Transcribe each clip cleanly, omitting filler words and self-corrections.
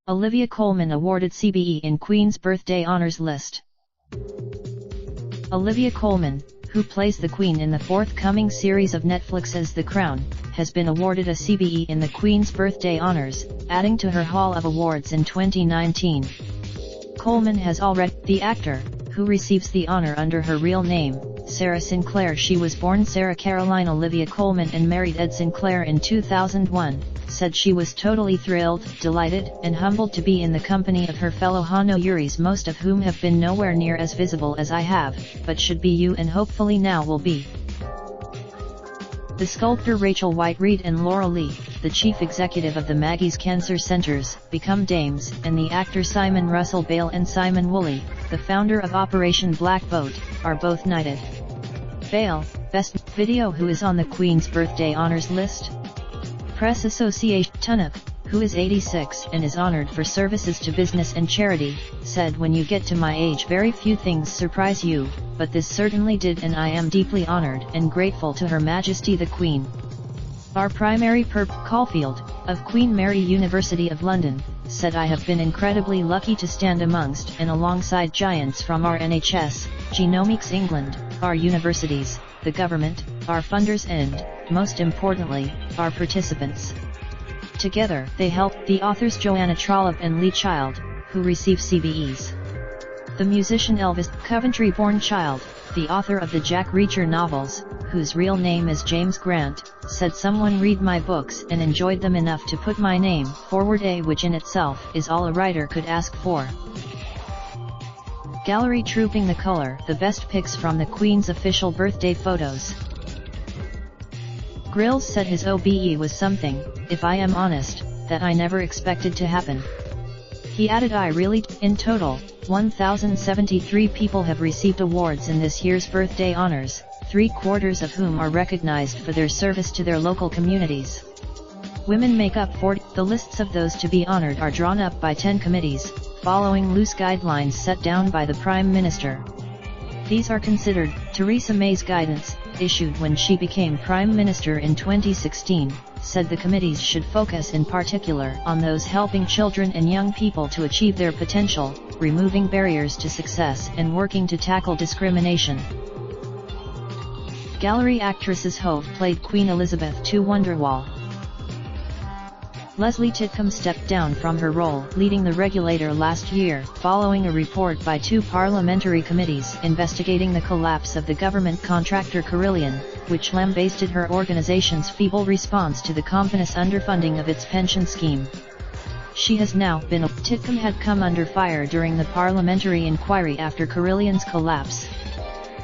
Olivia Colman awarded CBE in Queen's Birthday Honours List. Olivia Colman, who plays the Queen in the forthcoming series of Netflix's The Crown, has been awarded a CBE in the Queen's Birthday Honours, adding to her haul of awards in 2019. Colman has already the actor, who receives the honor under her real name, Sarah Sinclair. She was born Sarah Caroline Olivia Colman and married Ed Sinclair in 2001, said she was totally thrilled, delighted, and humbled to be in the company of her fellow honorees, most of whom have been nowhere near as visible as I have, but should be you and hopefully now will be. The sculptor Rachel White Reid and Laura Lee, the chief executive of the Maggie's Cancer Centers, become dames, and the actor Simon Russell Bale and Simon Woolley, the founder of Operation Black Boat, are both knighted. Bale, Best Video, who is on the Queen's Birthday Honours list. Press Association Tunnock, who is 86 and is honored for services to business and charity, said, "When you get to my age very few things surprise you, but this certainly did, and I am deeply honored and grateful to Her Majesty the Queen." Our primary Caulfield, of Queen Mary University of London, said, "I have been incredibly lucky to stand amongst and alongside giants from our NHS, Genomics England, our universities, the government, our funders and, most importantly, our participants. Together they helped," the authors Joanna Trollope and Lee Child, who receive CBEs. The musician Elvis, Coventry-born Child, the author of the Jack Reacher novels, whose real name is James Grant, said, "Someone read my books and enjoyed them enough to put my name forward, which in itself is all a writer could ask for." Gallery Trooping the Color, the best pics from the Queen's official birthday photos. Grills said his OBE was something, if I am honest, that I never expected to happen. He added, In total, 1,073 people have received awards in this year's birthday honors, 3/4 of whom are recognized for their service to their local communities. Women make up 40. The lists of those to be honored are drawn up by 10 committees, following loose guidelines set down by the Prime Minister. These are considered Theresa May's guidance, issued when she became Prime Minister in 2016, said the committees should focus in particular on those helping children and young people to achieve their potential, removing barriers to success and working to tackle discrimination. Gallery actresses Hove played Queen Elizabeth II Wonderwall. Leslie Titcombe stepped down from her role leading the regulator last year, following a report by 2 parliamentary committees investigating the collapse of the government contractor Carillion, which lambasted her organization's feeble response to the company's underfunding of its pension scheme. She has now been. Titcombe had come under fire during the parliamentary inquiry after Carillion's collapse.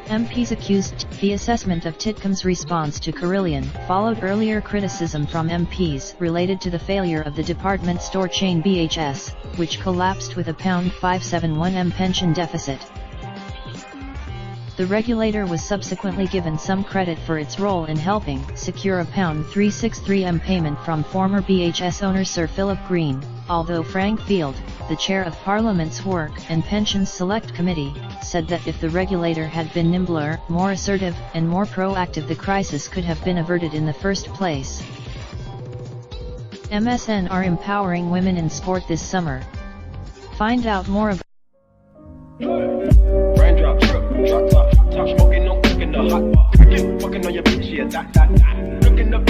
MPs accused the assessment of Titcombe's response to Carillion followed earlier criticism from MPs related to the failure of the department store chain BHS, which collapsed with a £571m pension deficit. The regulator was subsequently given some credit for its role in helping secure a £363m payment from former BHS owner Sir Philip Green, although Frank Field, the chair of Parliament's Work and Pensions Select Committee, said that if the regulator had been nimbler, more assertive, and more proactive, the crisis could have been averted in the first place. MSN are empowering women in sport this summer. Find out more about Raindrop, drop top, top smoking, no cooking the hot bar. Fucking on your bitch, yeah, that. Looking up